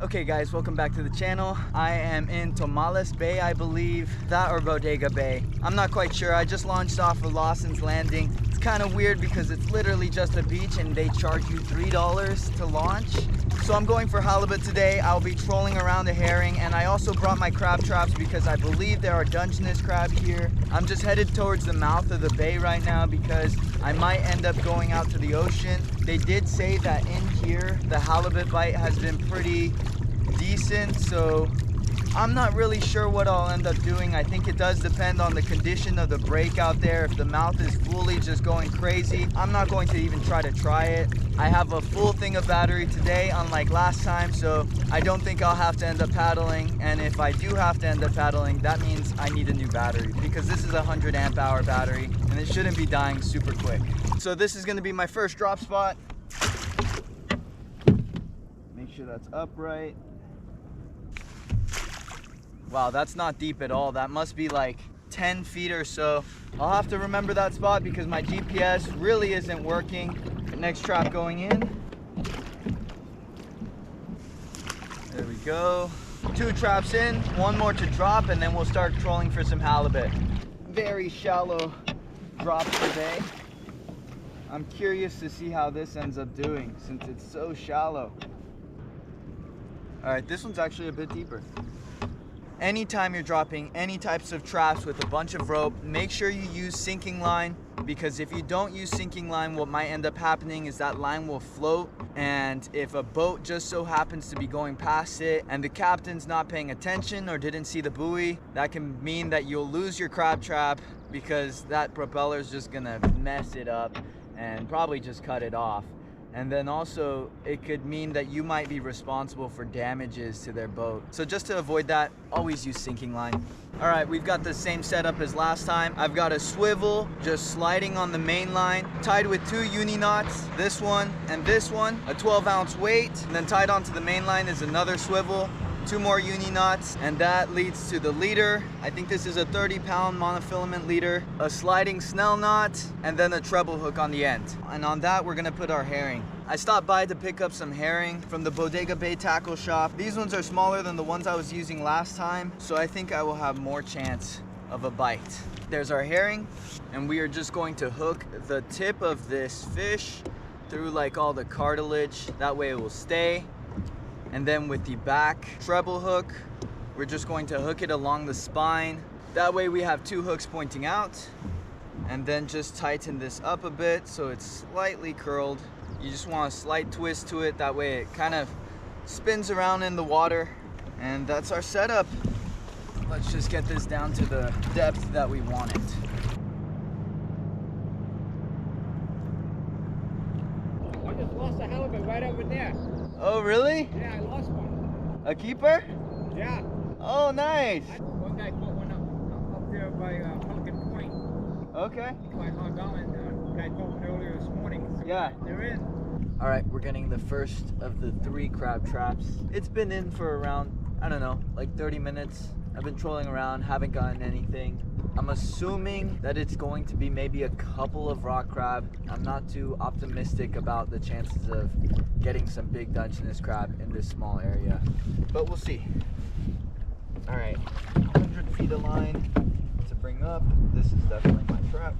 Okay guys, welcome back to the channel. I am in Tomales Bay, I believe, that or Bodega Bay. I'm not quite sure. I just launched off of Lawson's Landing. It's kind of weird because it's literally just a beach and they charge you $3 to launch. So I'm going for halibut today. I'll be trolling around the herring, and I also brought my crab traps because I believe there are Dungeness crabs here. I'm just headed towards the mouth of the bay right now because I might end up going out to the ocean. They did say that in here the halibut bite has been pretty decent, so I'm not really sure what I'll end up doing. I think it does depend on the condition of the break out there. If the mouth is fully just going crazy, I'm not going to even try it. I have a full thing of battery today, unlike last time, so I don't think I'll have to end up paddling. And if I do have to end up paddling, that means I need a new battery because this is a 100 amp hour battery and it shouldn't be dying super quick. So this is going to be my first drop spot. Make sure that's upright. Wow, that's not deep at all. That must be like 10 feet or so. I'll have to remember that spot because my GPS really isn't working. Next trap going in. There we go. 2 traps in, 1 more to drop, and then we'll start trolling for some halibut. Very shallow drop today. I'm curious to see how this ends up doing since it's so shallow. All right, this one's actually a bit deeper. Anytime you're dropping any types of traps with a bunch of rope, make sure you use sinking line, because if you don't use sinking line, what might end up happening is that line will float, and if a boat just so happens to be going past it and the captain's not paying attention or didn't see the buoy, that can mean that you'll lose your crab trap because that propeller is just gonna mess it up and probably just cut it off. And then also it could mean that you might be responsible for damages to their boat. So just to avoid that, always use sinking line. All right, we've got the same setup as last time. I've got a swivel just sliding on the main line, tied with 2 uni knots, this one and this one, a 12-ounce weight, and then tied onto the main line is another swivel, 2 more uni knots, and that leads to the leader. I think this is a 30-pound monofilament leader, a sliding snell knot, and then a treble hook on the end. And on that, we're gonna put our herring. I stopped by to pick up some herring from the Bodega Bay tackle shop. These ones are smaller than the ones I was using last time, so I think I will have more chance of a bite. There's our herring, and we are just going to hook the tip of this fish through like all the cartilage. That way it will stay. And then with the back treble hook, we're just going to hook it along the spine. That way we have 2 hooks pointing out, and then just tighten this up a bit so it's slightly curled. You just want a slight twist to it, that way it kind of spins around in the water. And that's our setup. Let's just get this down to the depth that we want it. I just lost a halibut right over there. Oh, really? Yeah, I lost one. A keeper? Yeah. Oh, nice. One guy put one up there by Pumpkin Point. Okay. By Hog Island. Guy told me earlier this morning. So Yeah. They're in. All right, we're getting the first of the 3 crab traps. It's been in for around, I don't know, like 30 minutes. I've been trolling around, haven't gotten anything. I'm assuming that it's going to be maybe a couple of rock crab. I'm not too optimistic about the chances of getting some big Dungeness crab in this small area, but we'll see. All right, 100 feet of line to bring up. This is definitely my trap.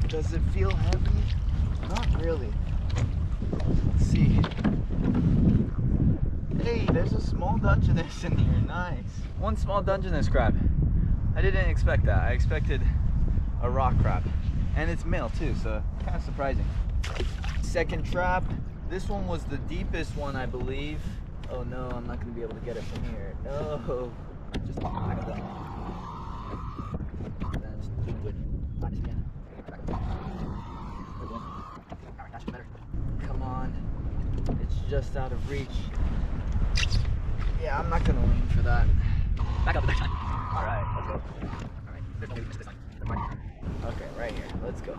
Does it feel heavy? Not really. Let's see. Hey, there's a small Dungeness in here, nice. 1 small Dungeness crab. I didn't expect that. I expected a rock crab. And it's male too, so kind of surprising. Second trap. This one was the deepest one, I believe. Oh no, I'm not gonna be able to get it from here. No. Just back of that. Come on. It's just out of reach. Yeah, I'm not gonna lean for that. Back up the next time. All right, let's go. All right, there's no weakness this time. Okay, right here. Let's go.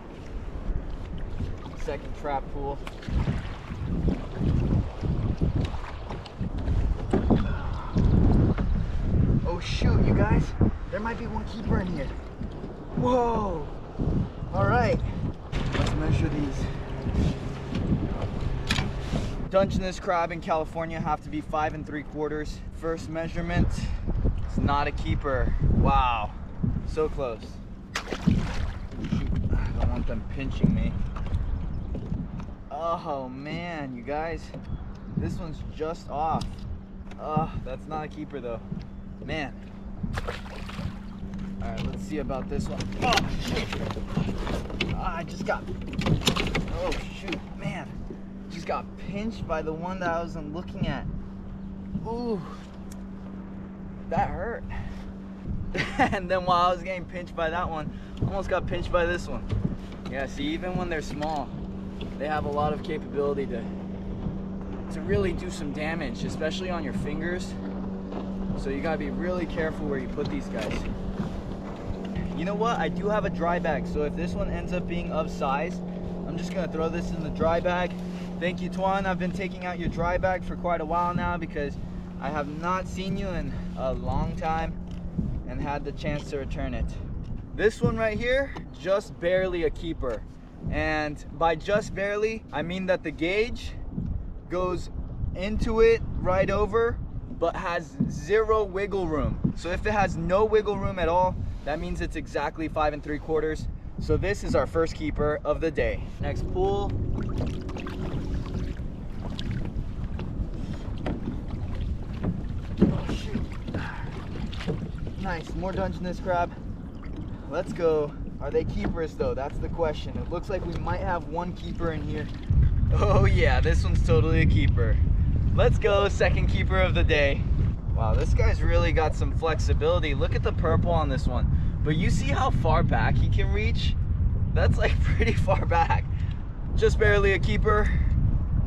Second trap pool. Oh shoot, you guys! There might be 1 keeper in here. Whoa! All right, let's measure these. Dungeness crab in California have to be 5 3/4. First measurement, it's not a keeper. Wow, so close. Shoot, I don't want them pinching me. Oh man, you guys, this one's just off. That's not a keeper though. Man. All right, let's see about this one. Oh, shoot. I just got, oh shoot, man. Just got pinched by the one that I wasn't looking at. Ooh, that hurt. And then while I was getting pinched by that one, I almost got pinched by this one. Yeah, see, even when they're small, they have a lot of capability to really do some damage, especially on your fingers. So you gotta be really careful where you put these guys. You know what? I do have a dry bag, so if this one ends up being of size, I'm just gonna throw this in the dry bag. Thank you, Tuan. I've been taking out your dry bag for quite a while now because I have not seen you in a long time and had the chance to return it. This one right here, just barely a keeper. And by just barely, I mean that the gauge goes into it right over, but has 0 wiggle room. So if it has no wiggle room at all, that means it's exactly 5 3/4. So this is our first keeper of the day. Next pull. Oh shoot. Nice, more Dungeness crab. Let's go. Are they keepers though? That's the question. It looks like we might have one keeper in here. Oh yeah, this one's totally a keeper. Let's go, second keeper of the day. Wow, this guy's really got some flexibility. Look at the purple on this one. But you see how far back he can reach? That's like pretty far back. Just barely a keeper,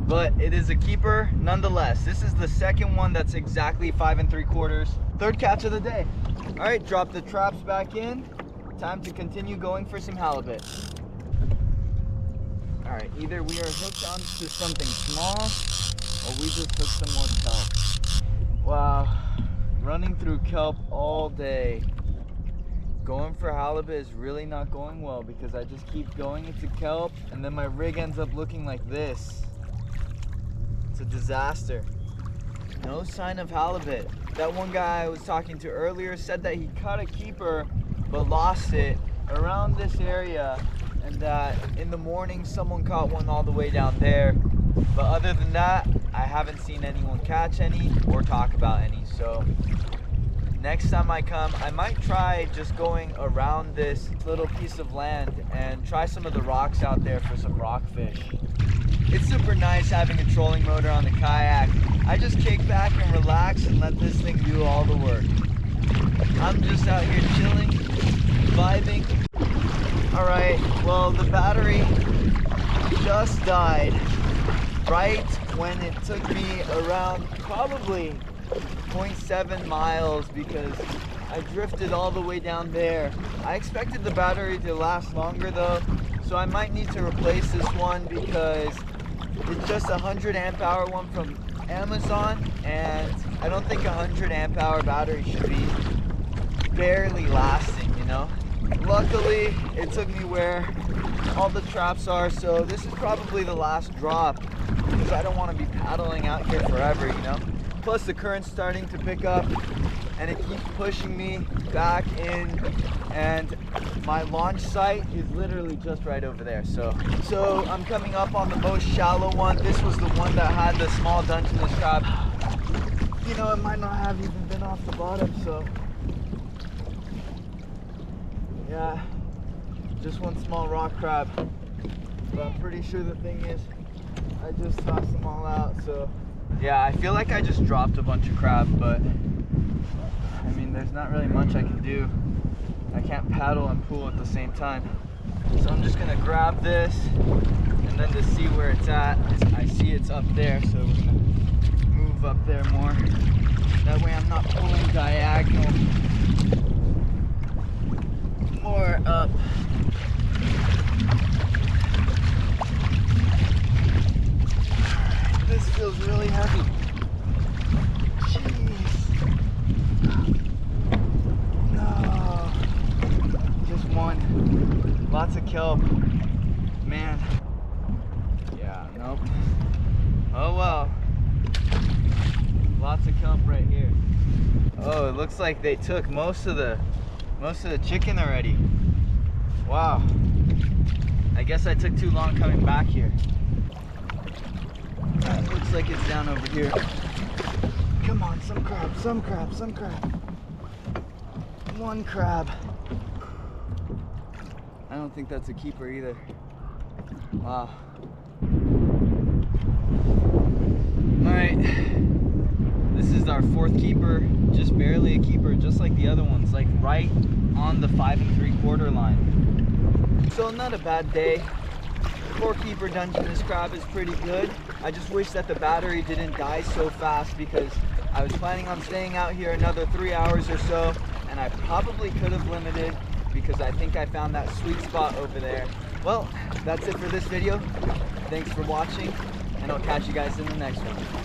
but it is a keeper nonetheless. This is the second one that's exactly 5 3/4. Third catch of the day. All right, drop the traps back in. Time to continue going for some halibut. All right, either we are hooked onto something small or we just took some more kelp. Wow, running through kelp all day. Going for halibut is really not going well because I just keep going into kelp and then my rig ends up looking like this. It's a disaster. No sign of halibut. That one guy I was talking to earlier said that he caught a keeper but lost it around this area, and that in the morning someone caught one all the way down there. But other than that, I haven't seen anyone catch any or talk about any. So next time I come, I might try just going around this little piece of land and try some of the rocks out there for some rockfish. It's super nice having a trolling motor on the kayak. I just kick back and relax and let this thing do all the work. I'm just out here chilling, vibing. All right, well, the battery just died right when it took me around probably 0.7 miles because I drifted all the way down there. I expected the battery to last longer though, so I might need to replace this one because it's just a 100 amp hour one from Amazon, and I don't think a 100 amp hour battery should be barely lasting, you know. Luckily, it took me where all the traps are, so this is probably the last drop because I don't want to be paddling out here forever, you know. Plus the current's starting to pick up and it keeps pushing me back in, and my launch site is literally just right over there. So I'm coming up on the most shallow one. This was the one that had the small Dungeness crab. You know, it might not have even been off the bottom, so yeah, just one small rock crab. But I'm pretty sure the thing is, I just tossed them all out, so yeah, I feel like I just dropped a bunch of crab, but I mean, there's not really much I can do. I can't paddle and pull at the same time. So I'm just gonna grab this and then to see where it's at. I see it's up there, so we're gonna move up there more. That way I'm not pulling diagonal. More up. This feels really heavy. Jeez. No. Just one. Lots of kelp. Man. Yeah, nope. Oh well. Oh, it looks like they took most of the chicken already. Wow. I guess I took too long coming back here. Looks like it's down over here. Come on, some crab, some crab, some crab. One crab. I don't think that's a keeper either. Wow. Alright. This is our fourth keeper. Just barely a keeper, just like the other ones. Like right on the 5 3/4 line. So not a bad day. 4-keeper Dungeness crab is pretty good. I just wish that the battery didn't die so fast because I was planning on staying out here another 3 hours or so, and I probably could have limited because I think I found that sweet spot over there. Well, that's it for this video. Thanks for watching, and I'll catch you guys in the next one.